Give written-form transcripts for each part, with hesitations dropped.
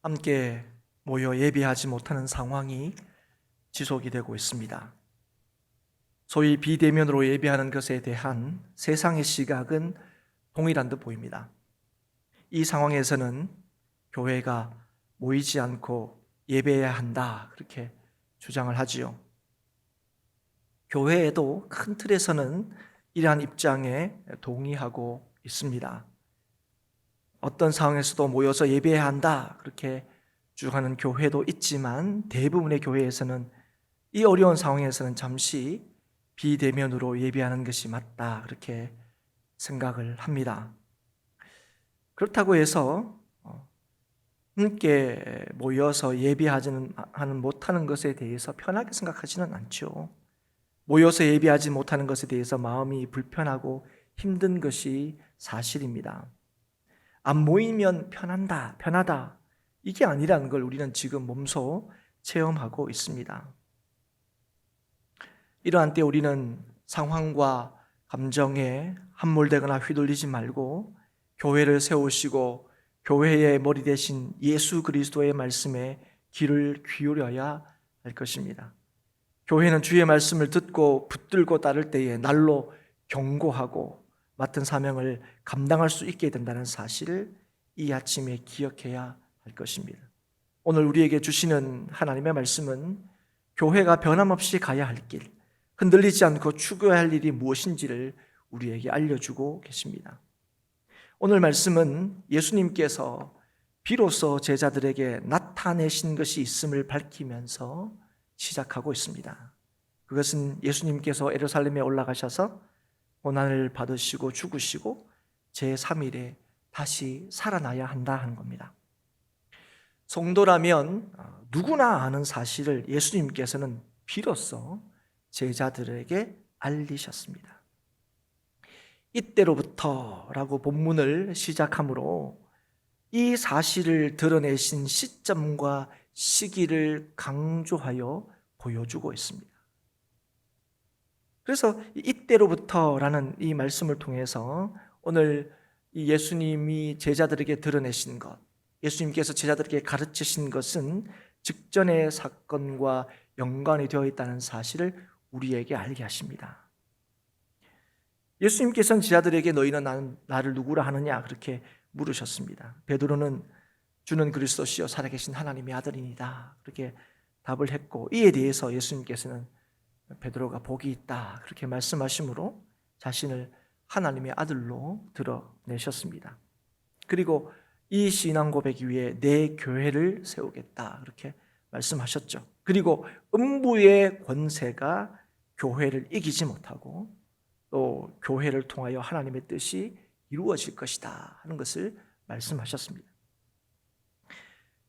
함께 모여 예배하지 못하는 상황이 지속이 되고 있습니다. 소위 비대면으로 예배하는 것에 대한 세상의 시각은 동일한 듯 보입니다. 이 상황에서는 교회가 모이지 않고 예배해야 한다, 그렇게 주장을 하지요. 교회에도 큰 틀에서는 이러한 입장에 동의하고 있습니다. 어떤 상황에서도 모여서 예배해야 한다, 그렇게 주장하는 교회도 있지만 대부분의 교회에서는 이 어려운 상황에서는 잠시 비대면으로 예배하는 것이 맞다, 그렇게 생각을 합니다. 그렇다고 해서 함께 모여서 예배하지는 못하는 것에 대해서 편하게 생각하지는 않죠. 모여서 예배하지 못하는 것에 대해서 마음이 불편하고 힘든 것이 사실입니다. 안 모이면 편하다, 이게 아니라는 걸 우리는 지금 몸소 체험하고 있습니다. 이러한 때 우리는 상황과 감정에 함몰되거나 휘둘리지 말고 교회를 세우시고 교회의 머리 대신 예수 그리스도의 말씀에 귀를 기울여야 할 것입니다. 교회는 주의 말씀을 듣고 붙들고 따를 때에 날로 경고하고 맡은 사명을 감당할 수 있게 된다는 사실을 이 아침에 기억해야 할 것입니다. 오늘 우리에게 주시는 하나님의 말씀은 교회가 변함없이 가야 할 길, 흔들리지 않고 추구해야 할 일이 무엇인지를 우리에게 알려주고 계십니다. 오늘 말씀은 예수님께서 비로소 제자들에게 나타내신 것이 있음을 밝히면서 시작하고 있습니다. 그것은 예수님께서 예루살렘에 올라가셔서 고난을 받으시고 죽으시고 제3일에 다시 살아나야 한다 하는 겁니다. 성도라면 누구나 아는 사실을 예수님께서는 비로소 제자들에게 알리셨습니다. 이때로부터라고 본문을 시작하므로 이 사실을 드러내신 시점과 시기를 강조하여 보여주고 있습니다. 그래서 이때로부터라는 이 말씀을 통해서 오늘 이 예수님이 제자들에게 드러내신 것, 예수님께서 제자들에게 가르치신 것은 직전의 사건과 연관이 되어 있다는 사실을 우리에게 알게 하십니다. 예수님께서는 제자들에게 너희는 나를 누구라 하느냐 그렇게 물으셨습니다. 베드로는 주는 그리스도시요 살아계신 하나님의 아들이니다 그렇게 답을 했고, 이에 대해서 예수님께서는 베드로가 복이 있다 그렇게 말씀하심으로 자신을 하나님의 아들로 드러내셨습니다. 그리고 이 신앙 고백 위에 내 교회를 세우겠다 그렇게 말씀하셨죠. 그리고 음부의 권세가 교회를 이기지 못하고 또 교회를 통하여 하나님의 뜻이 이루어질 것이다 하는 것을 말씀하셨습니다.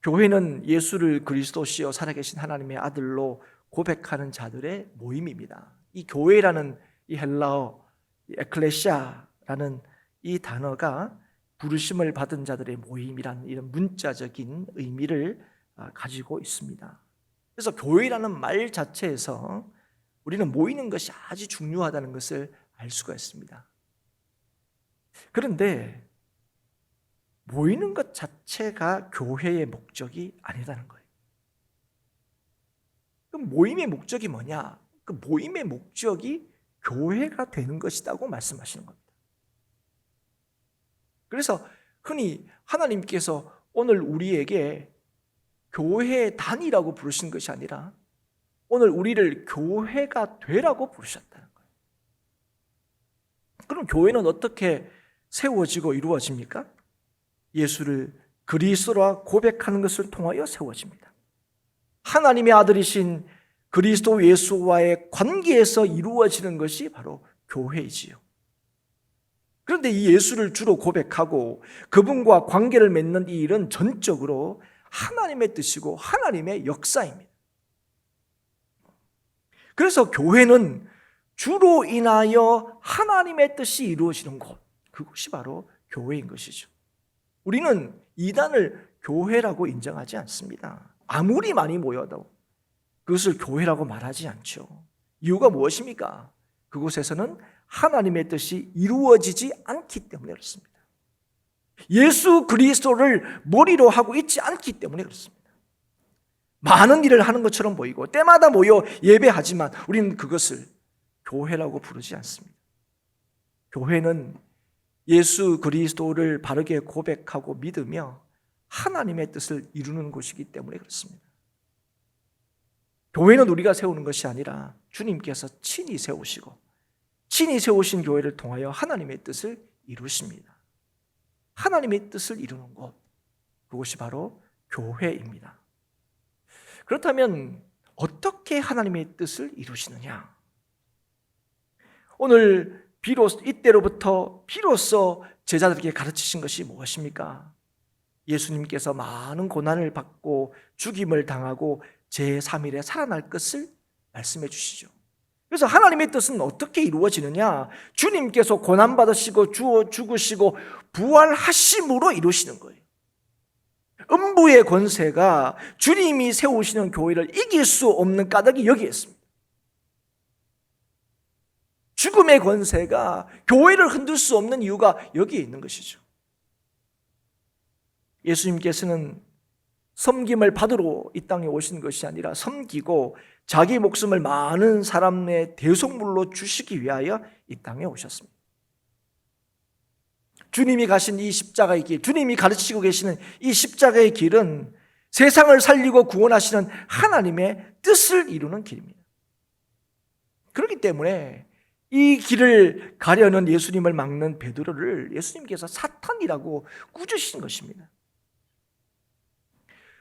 교회는 예수를 그리스도시요 살아계신 하나님의 아들로 고백하는 자들의 모임입니다. 이 교회라는 이 헬라어 에클레시아라는 이 단어가 부르심을 받은 자들의 모임이라는 이런 문자적인 의미를 가지고 있습니다. 그래서 교회라는 말 자체에서 우리는 모이는 것이 아주 중요하다는 것을 알 수가 있습니다. 그런데 모이는 것 자체가 교회의 목적이 아니라는 거예요. 그럼 모임의 목적이 뭐냐? 그 모임의 목적이 교회가 되는 것이라고 말씀하시는 겁니다. 그래서 흔히 하나님께서 오늘 우리에게 교회의 단이라고 부르신 것이 아니라 오늘 우리를 교회가 되라고 부르셨다는 거예요. 그럼 교회는 어떻게 세워지고 이루어집니까? 예수를 그리스도라 고백하는 것을 통하여 세워집니다. 하나님의 아들이신 그리스도 예수와의 관계에서 이루어지는 것이 바로 교회이지요. 그런데 이 예수를 주로 고백하고 그분과 관계를 맺는 이 일은 전적으로 하나님의 뜻이고 하나님의 역사입니다. 그래서 교회는 주로 인하여 하나님의 뜻이 이루어지는 곳, 그것이 바로 교회인 것이죠. 우리는 이단을 교회라고 인정하지 않습니다. 아무리 많이 모여도 그것을 교회라고 말하지 않죠. 이유가 무엇입니까? 그곳에서는 하나님의 뜻이 이루어지지 않기 때문에 그렇습니다. 예수 그리스도를 머리로 하고 있지 않기 때문에 그렇습니다. 많은 일을 하는 것처럼 보이고 때마다 모여 예배하지만 우리는 그것을 교회라고 부르지 않습니다. 교회는 예수 그리스도를 바르게 고백하고 믿으며 하나님의 뜻을 이루는 곳이기 때문에 그렇습니다. 교회는 우리가 세우는 것이 아니라 주님께서 친히 세우시고 친히 세우신 교회를 통하여 하나님의 뜻을 이루십니다. 하나님의 뜻을 이루는 곳, 그것이 바로 교회입니다. 그렇다면 어떻게 하나님의 뜻을 이루시느냐? 오늘 이때로부터 비로소 제자들에게 가르치신 것이 무엇입니까? 예수님께서 많은 고난을 받고 죽임을 당하고 제3일에 살아날 것을 말씀해 주시죠. 그래서 하나님의 뜻은 어떻게 이루어지느냐? 주님께서 고난받으시고 죽으시고 부활하심으로 이루시는 거예요. 음부의 권세가 주님이 세우시는 교회를 이길 수 없는 까닭이 여기에 있습니다. 죽음의 권세가 교회를 흔들 수 없는 이유가 여기에 있는 것이죠. 예수님께서는 섬김을 받으러 이 땅에 오신 것이 아니라 섬기고 자기 목숨을 많은 사람의 대속물로 주시기 위하여 이 땅에 오셨습니다. 주님이 가신 이 십자가의 길, 주님이 가르치고 계시는 이 십자가의 길은 세상을 살리고 구원하시는 하나님의 뜻을 이루는 길입니다. 그렇기 때문에 이 길을 가려는 예수님을 막는 베드로를 예수님께서 사탄이라고 꾸짖으신 것입니다.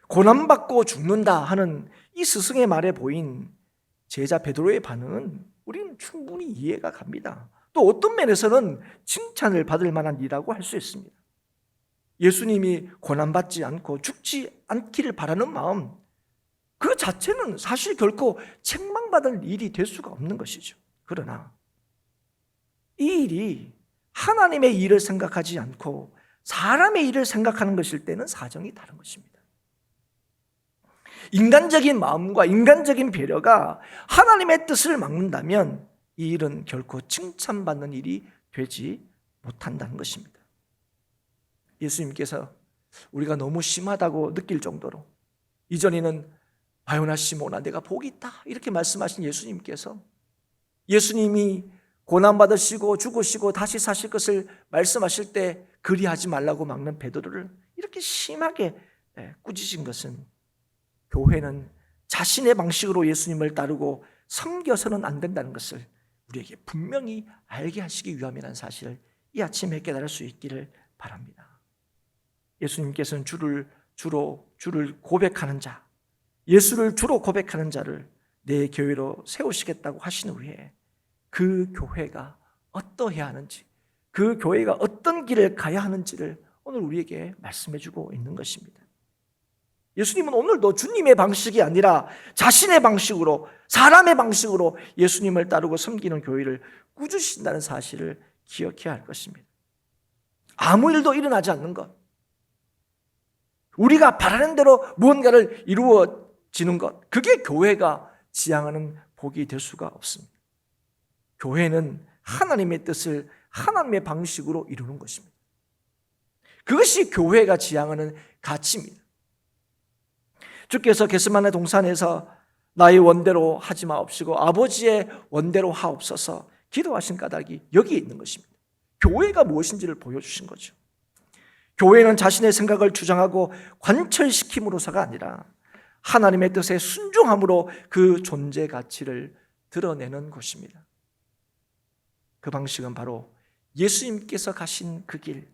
고난받고 죽는다 하는 이 스승의 말에 보인 제자 베드로의 반응은 우리는 충분히 이해가 갑니다. 또 어떤 면에서는 칭찬을 받을 만한 일이라고 할 수 있습니다. 예수님이 고난받지 않고 죽지 않기를 바라는 마음, 그 자체는 사실 결코 책망받을 일이 될 수가 없는 것이죠. 그러나 이 일이 하나님의 일을 생각하지 않고 사람의 일을 생각하는 것일 때는 사정이 다른 것입니다. 인간적인 마음과 인간적인 배려가 하나님의 뜻을 막는다면 이 일은 결코 칭찬받는 일이 되지 못한다는 것입니다. 예수님께서 우리가 너무 심하다고 느낄 정도로 이전에는 바요나 시모나 내가 복이 있다 이렇게 말씀하신 예수님께서 예수님이 고난받으시고 죽으시고 다시 사실 것을 말씀하실 때 그리하지 말라고 막는 베드로를 이렇게 심하게 꾸짖으신 것은 교회는 자신의 방식으로 예수님을 따르고 섬겨서는 안 된다는 것을 우리에게 분명히 알게 하시기 위함이라는 사실을 이 아침에 깨달을 수 있기를 바랍니다. 예수님께서는 주를 고백하는 자, 예수를 주로 고백하는 자를 내 교회로 세우시겠다고 하신 후에 그 교회가 어떠해야 하는지, 그 교회가 어떤 길을 가야 하는지를 오늘 우리에게 말씀해 주고 있는 것입니다. 예수님은 오늘도 주님의 방식이 아니라 자신의 방식으로, 사람의 방식으로 예수님을 따르고 섬기는 교회를 꾸짖으신다는 사실을 기억해야 할 것입니다. 아무 일도 일어나지 않는 것, 우리가 바라는 대로 무언가를 이루어지는 것, 그게 교회가 지향하는 복이 될 수가 없습니다. 교회는 하나님의 뜻을 하나님의 방식으로 이루는 것입니다. 그것이 교회가 지향하는 가치입니다. 주께서 겟세마네 동산에서 나의 원대로 하지 마옵시고 아버지의 원대로 하옵소서 기도하신 까닭이 여기에 있는 것입니다. 교회가 무엇인지를 보여주신 거죠. 교회는 자신의 생각을 주장하고 관철시킴으로서가 아니라 하나님의 뜻에 순종함으로 그 존재 가치를 드러내는 곳입니다. 그 방식은 바로 예수님께서 가신 그 길,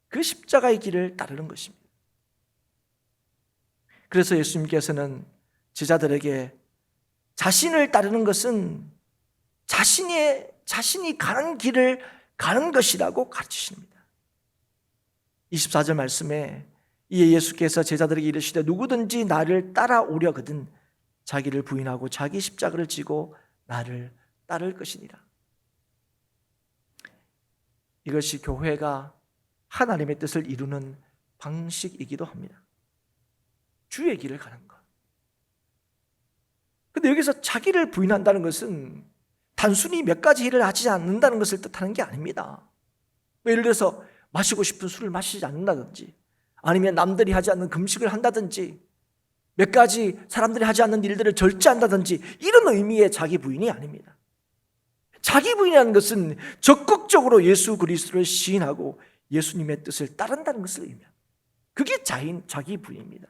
그 십자가의 길을 따르는 것입니다. 그래서 예수님께서는 제자들에게 자신을 따르는 것은 자신이 가는 길을 가는 것이라고 가르치십니다. 24절 말씀에 이에 예수께서 제자들에게 이르시되 누구든지 나를 따라오려거든 자기를 부인하고 자기 십자가를 지고 나를 따를 것이니라. 이것이 교회가 하나님의 뜻을 이루는 방식이기도 합니다. 주의 길을 가는 것. 근데 여기서 자기를 부인한다는 것은 단순히 몇 가지 일을 하지 않는다는 것을 뜻하는 게 아닙니다. 예를 들어서 마시고 싶은 술을 마시지 않는다든지, 아니면 남들이 하지 않는 금식을 한다든지, 몇 가지 사람들이 하지 않는 일들을 절제한다든지, 이런 의미의 자기 부인이 아닙니다. 자기 부인이라는 것은 적극적으로 예수 그리스도를 시인하고 예수님의 뜻을 따른다는 것을 의미합니다. 그게 자기 부인입니다.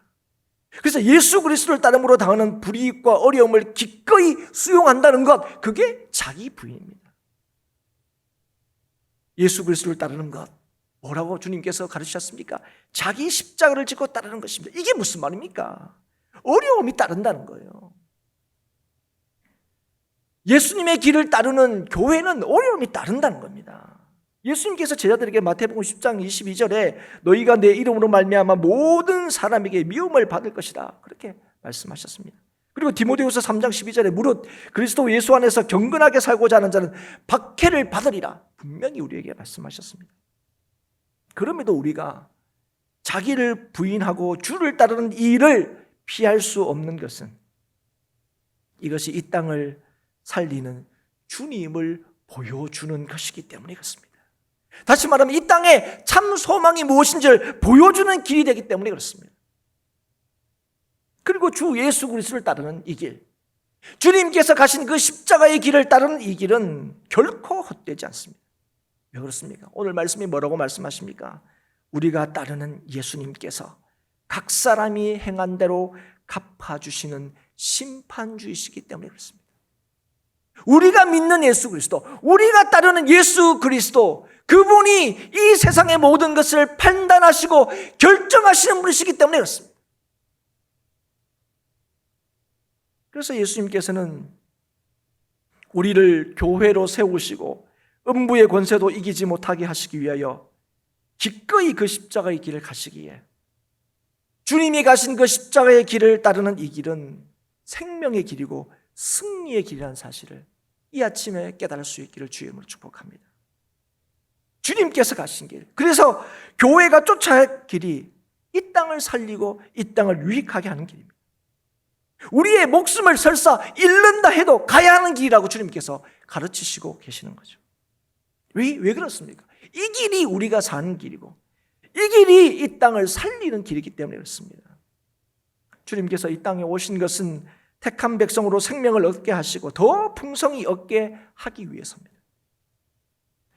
그래서 예수 그리스도를 따름으로 당하는 불이익과 어려움을 기꺼이 수용한다는 것, 그게 자기 부인입니다. 예수 그리스도를 따르는 것, 뭐라고 주님께서 가르치셨습니까? 자기 십자가를 지고 따르는 것입니다. 이게 무슨 말입니까? 어려움이 따른다는 거예요. 예수님의 길을 따르는 교회는 어려움이 따른다는 겁니다. 예수님께서 제자들에게 마태복음 10장 22절에 너희가 내 이름으로 말미암아 모든 사람에게 미움을 받을 것이다, 그렇게 말씀하셨습니다. 그리고 디모데후서 3장 12절에 무릇 그리스도 예수 안에서 경건하게 살고자 하는 자는 박해를 받으리라, 분명히 우리에게 말씀하셨습니다. 그럼에도 우리가 자기를 부인하고 주를 따르는 이 일을 피할 수 없는 것은 이것이 이 땅을 살리는 주님을 보여주는 것이기 때문에 그렇습니다. 다시 말하면 이 땅에 참 소망이 무엇인지를 보여주는 길이 되기 때문에 그렇습니다. 그리고 주 예수 그리스도를 따르는 이 길, 주님께서 가신 그 십자가의 길을 따르는 이 길은 결코 헛되지 않습니다. 왜 그렇습니까? 오늘 말씀이 뭐라고 말씀하십니까? 우리가 따르는 예수님께서 각 사람이 행한 대로 갚아주시는 심판주이시기 때문에 그렇습니다. 우리가 믿는 예수 그리스도, 우리가 따르는 예수 그리스도, 그분이 이 세상의 모든 것을 판단하시고 결정하시는 분이시기 때문에 그렇습니다. 그래서 예수님께서는 우리를 교회로 세우시고 음부의 권세도 이기지 못하게 하시기 위하여 기꺼이 그 십자가의 길을 가시기에, 주님이 가신 그 십자가의 길을 따르는 이 길은 생명의 길이고 승리의 길이라는 사실을 이 아침에 깨달을 수 있기를 주의 이름으로 축복합니다. 주님께서 가신 길, 그래서 교회가 쫓아야 할 길이 이 땅을 살리고 이 땅을 유익하게 하는 길입니다. 우리의 목숨을 설사 잃는다 해도 가야 하는 길이라고 주님께서 가르치시고 계시는 거죠. 왜 그렇습니까? 이 길이 우리가 사는 길이고 이 길이 이 땅을 살리는 길이기 때문에 그렇습니다. 주님께서 이 땅에 오신 것은 택한 백성으로 생명을 얻게 하시고 더 풍성히 얻게 하기 위해서입니다.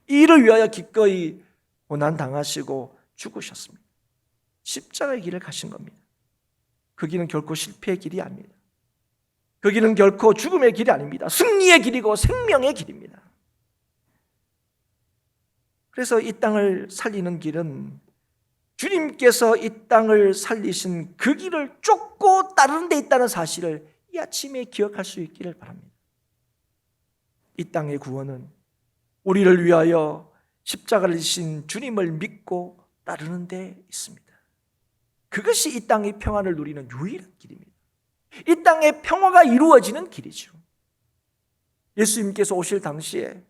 이 일을 위하여 기꺼이 고난당하시고 죽으셨습니다. 십자가의 길을 가신 겁니다. 그 길은 결코 실패의 길이 아닙니다. 그 길은 결코 죽음의 길이 아닙니다. 승리의 길이고 생명의 길입니다. 그래서 이 땅을 살리는 길은 주님께서 이 땅을 살리신 그 길을 쫓고 따르는 데 있다는 사실을 이 아침에 기억할 수 있기를 바랍니다. 이 땅의 구원은 우리를 위하여 십자가를 지신 주님을 믿고 따르는 데 있습니다. 그것이 이 땅의 평안을 누리는 유일한 길입니다. 이 땅의 평화가 이루어지는 길이죠. 예수님께서 오실 당시에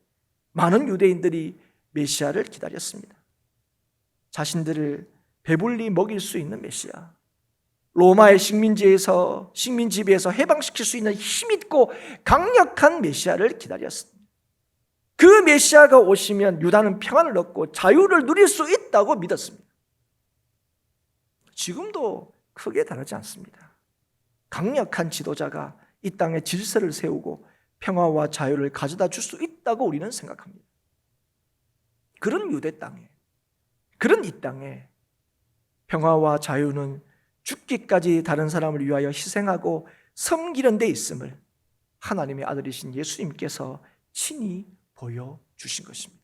많은 유대인들이 메시아를 기다렸습니다. 자신들을 배불리 먹일 수 있는 메시아, 로마의 식민지배에서 해방시킬 수 있는 힘있고 강력한 메시아를 기다렸습니다. 그 메시아가 오시면 유다는 평안을 얻고 자유를 누릴 수 있다고 믿었습니다. 지금도 크게 다르지 않습니다. 강력한 지도자가 이 땅에 질서를 세우고 평화와 자유를 가져다 줄 수 있다고 우리는 생각합니다. 그런 유대 땅에, 그런 이 땅에 평화와 자유는 죽기까지 다른 사람을 위하여 희생하고 섬기는 데 있음을 하나님의 아들이신 예수님께서 친히 보여주신 것입니다.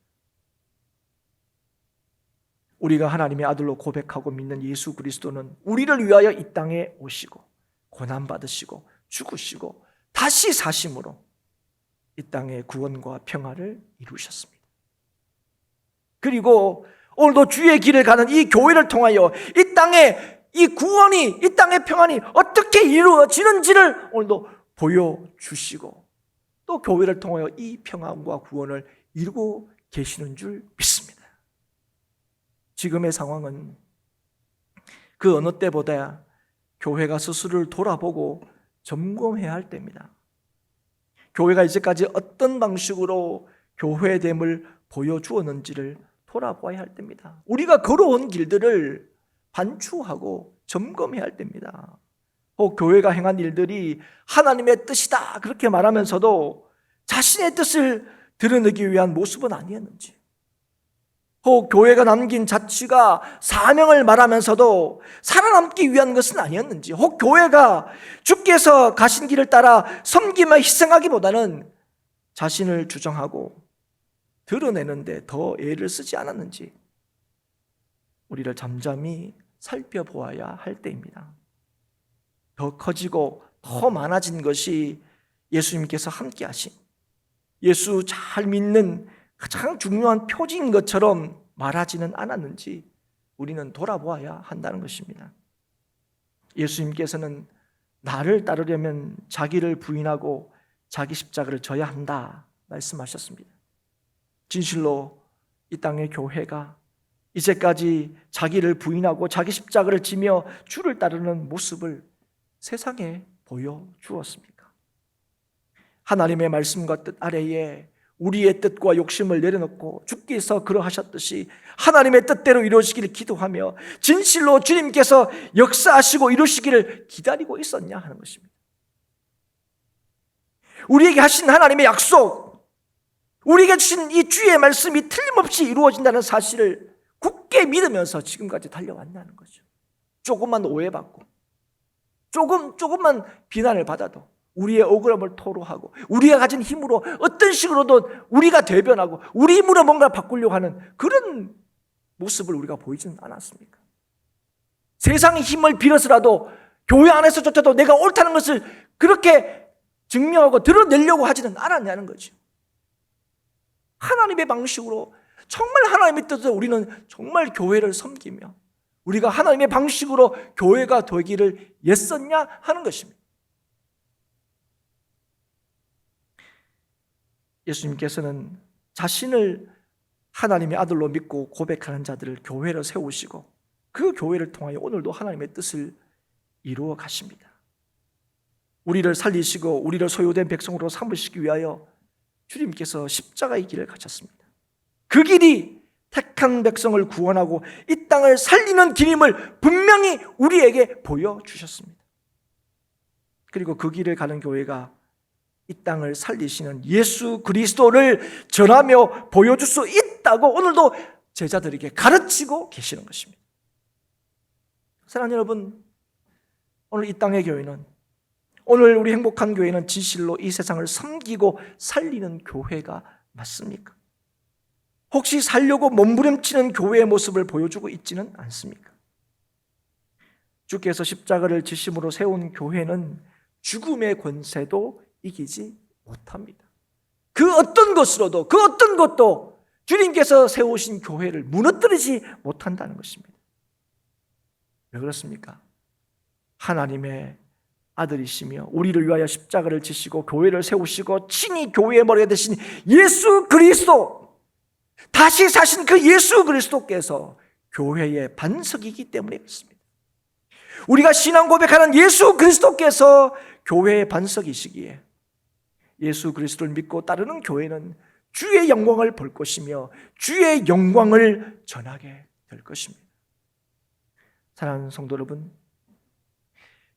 우리가 하나님의 아들로 고백하고 믿는 예수 그리스도는 우리를 위하여 이 땅에 오시고 고난받으시고 죽으시고 다시 사심으로 이 땅의 구원과 평화를 이루셨습니다. 그리고 오늘도 주의 길을 가는 이 교회를 통하여 이 땅의 이 구원이, 이 땅의 평안이 어떻게 이루어지는지를 오늘도 보여주시고 또 교회를 통하여 이 평안과 구원을 이루고 계시는 줄 믿습니다. 지금의 상황은 그 어느 때보다 교회가 스스로를 돌아보고 점검해야 할 때입니다. 교회가 이제까지 어떤 방식으로 교회됨을 보여주었는지를 돌아보아야 할 때입니다. 우리가 걸어온 길들을 반추하고 점검해야 할 때입니다. 혹 교회가 행한 일들이 하나님의 뜻이다 그렇게 말하면서도 자신의 뜻을 드러내기 위한 모습은 아니었는지, 혹 교회가 남긴 자취가 사명을 말하면서도 살아남기 위한 것은 아니었는지, 혹 교회가 주께서 가신 길을 따라 섬기며 희생하기보다는 자신을 주장하고 드러내는데 더 애를 쓰지 않았는지 우리를 잠잠히 살펴보아야 할 때입니다. 더 커지고 더 많아진 것이 예수님께서 함께 하신, 예수 잘 믿는 가장 중요한 표지인 것처럼 말하지는 않았는지 우리는 돌아보아야 한다는 것입니다. 예수님께서는 나를 따르려면 자기를 부인하고 자기 십자가를 져야 한다 말씀하셨습니다. 진실로 이 땅의 교회가 이제까지 자기를 부인하고 자기 십자가를 지며 주를 따르는 모습을 세상에 보여주었습니까? 하나님의 말씀과 뜻 아래에 우리의 뜻과 욕심을 내려놓고 주께서 그러하셨듯이 하나님의 뜻대로 이루어지기를 기도하며 진실로 주님께서 역사하시고 이루시기를 기다리고 있었냐 하는 것입니다. 우리에게 하신 하나님의 약속, 우리에게 주신 이 주의 말씀이 틀림없이 이루어진다는 사실을 굳게 믿으면서 지금까지 달려왔냐는 거죠. 조금만 오해받고 조금만 비난을 받아도 우리의 억울함을 토로하고 우리가 가진 힘으로 어떤 식으로든 우리가 대변하고 우리 힘으로 뭔가 바꾸려고 하는 그런 모습을 우리가 보이지는 않았습니까? 세상의 힘을 빌어서라도 교회 안에서조차도 내가 옳다는 것을 그렇게 증명하고 드러내려고 하지는 않았냐는 거죠. 하나님의 방식으로, 정말 하나님의 뜻으로 우리는 정말 교회를 섬기며 우리가 하나님의 방식으로 교회가 되기를 애썼냐 하는 것입니다. 예수님께서는 자신을 하나님의 아들로 믿고 고백하는 자들을 교회로 세우시고 그 교회를 통하여 오늘도 하나님의 뜻을 이루어 가십니다. 우리를 살리시고 우리를 소유된 백성으로 삼으시기 위하여 주님께서 십자가의 길을 가셨습니다. 그 길이 택한 백성을 구원하고 이 땅을 살리는 길임을 분명히 우리에게 보여주셨습니다. 그리고 그 길을 가는 교회가 이 땅을 살리시는 예수 그리스도를 전하며 보여줄 수 있다고 오늘도 제자들에게 가르치고 계시는 것입니다. 사랑하는 여러분, 오늘 이 땅의 교회는, 오늘 우리 행복한 교회는 진실로 이 세상을 섬기고 살리는 교회가 맞습니까? 혹시 살려고 몸부림치는 교회의 모습을 보여주고 있지는 않습니까? 주께서 십자가를 지심으로 세운 교회는 죽음의 권세도 이기지 못합니다. 그 어떤 것으로도, 그 어떤 것도 주님께서 세우신 교회를 무너뜨리지 못한다는 것입니다. 왜 그렇습니까? 하나님의 아들이시며 우리를 위하여 십자가를 지시고 교회를 세우시고 친히 교회의 머리가 되신 예수 그리스도, 다시 사신 그 예수 그리스도께서 교회의 반석이기 때문에 그렇습니다. 우리가 신앙 고백하는 예수 그리스도께서 교회의 반석이시기에 예수 그리스도를 믿고 따르는 교회는 주의 영광을 볼 것이며 주의 영광을 전하게 될 것입니다. 사랑하는 성도 여러분,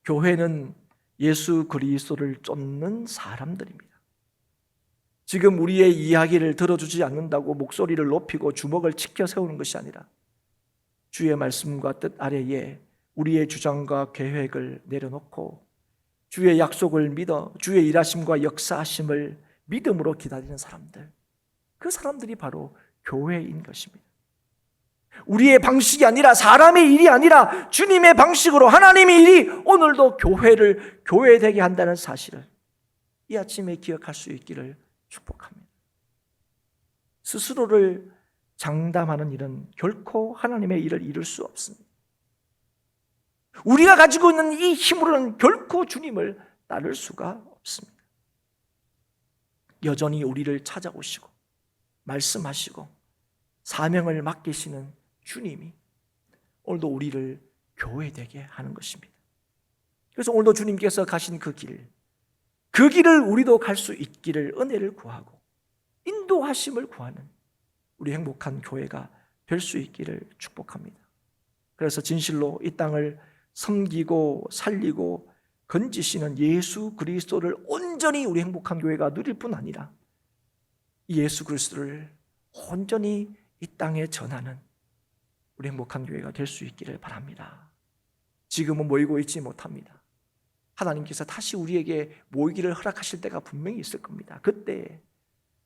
교회는 예수 그리스도를 쫓는 사람들입니다. 지금 우리의 이야기를 들어주지 않는다고 목소리를 높이고 주먹을 치켜 세우는 것이 아니라 주의 말씀과 뜻 아래에 우리의 주장과 계획을 내려놓고 주의 약속을 믿어 주의 일하심과 역사하심을 믿음으로 기다리는 사람들, 그 사람들이 바로 교회인 것입니다. 우리의 방식이 아니라, 사람의 일이 아니라 주님의 방식으로 하나님의 일이 오늘도 교회를 교회되게 한다는 사실을 이 아침에 기억할 수 있기를 축복합니다. 스스로를 장담하는 일은 결코 하나님의 일을 이룰 수 없습니다. 우리가 가지고 있는 이 힘으로는 결코 주님을 따를 수가 없습니다. 여전히 우리를 찾아오시고 말씀하시고 사명을 맡기시는 주님이 오늘도 우리를 교회되게 하는 것입니다. 그래서 오늘도 주님께서 가신 그 길을 우리도 갈 수 있기를 은혜를 구하고 인도하심을 구하는 우리 행복한 교회가 될 수 있기를 축복합니다. 그래서 진실로 이 땅을 섬기고 살리고 건지시는 예수 그리스도를 온전히 우리 행복한 교회가 누릴 뿐 아니라 이 예수 그리스도를 온전히 이 땅에 전하는 우리 행복한 교회가 될 수 있기를 바랍니다. 지금은 모이고 있지 못합니다. 하나님께서 다시 우리에게 모이기를 허락하실 때가 분명히 있을 겁니다. 그때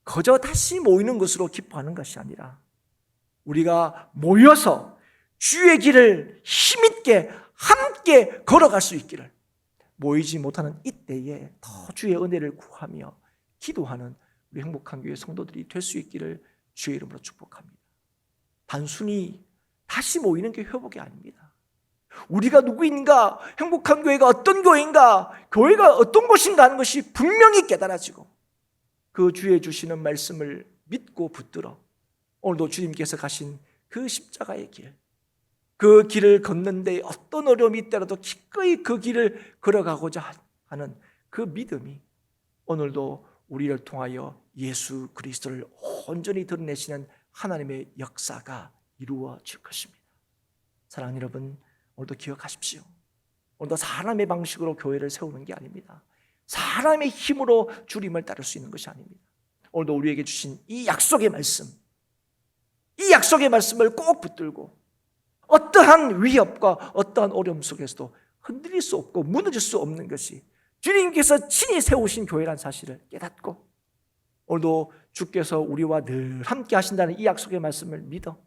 그저 다시 모이는 것으로 기뻐하는 것이 아니라 우리가 모여서 주의 길을 힘있게 함께 걸어갈 수 있기를, 모이지 못하는 이때에 더 주의 은혜를 구하며 기도하는 우리 행복한 교회 성도들이 될 수 있기를 주의 이름으로 축복합니다. 단순히 다시 모이는 게 회복이 아닙니다. 우리가 누구인가, 행복한 교회가 어떤 교회인가, 교회가 어떤 곳인가 하는 것이 분명히 깨달아지고 그 주의 주시는 말씀을 믿고 붙들어 오늘도 주님께서 가신 그 십자가의 길, 그 길을 걷는데 어떤 어려움이 있더라도 기꺼이 그 길을 걸어가고자 하는 그 믿음이 오늘도 우리를 통하여 예수 그리스도를 온전히 드러내시는 하나님의 역사가 이루어질 것입니다. 사랑하는 여러분, 오늘도 기억하십시오. 오늘도 사람의 방식으로 교회를 세우는 게 아닙니다. 사람의 힘으로 주님을 따를 수 있는 것이 아닙니다. 오늘도 우리에게 주신 이 약속의 말씀, 이 약속의 말씀을 꼭 붙들고 어떠한 위협과 어떠한 어려움 속에서도 흔들릴 수 없고 무너질 수 없는 것이 주님께서 친히 세우신 교회란 사실을 깨닫고 오늘도 주께서 우리와 늘 함께 하신다는 이 약속의 말씀을 믿어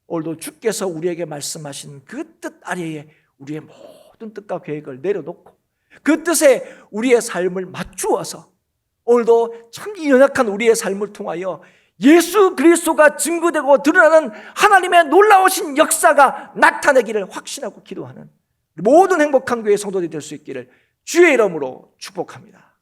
오늘도 주께서 우리에게 말씀하신 그 뜻 아래에 우리의 모든 뜻과 계획을 내려놓고 그 뜻에 우리의 삶을 맞추어서 오늘도 참 연약한 우리의 삶을 통하여 예수 그리스도가 증거되고 드러나는 하나님의 놀라우신 역사가 나타나기를 확신하고 기도하는 모든 행복한 교회 성도들이 될 수 있기를 주의 이름으로 축복합니다.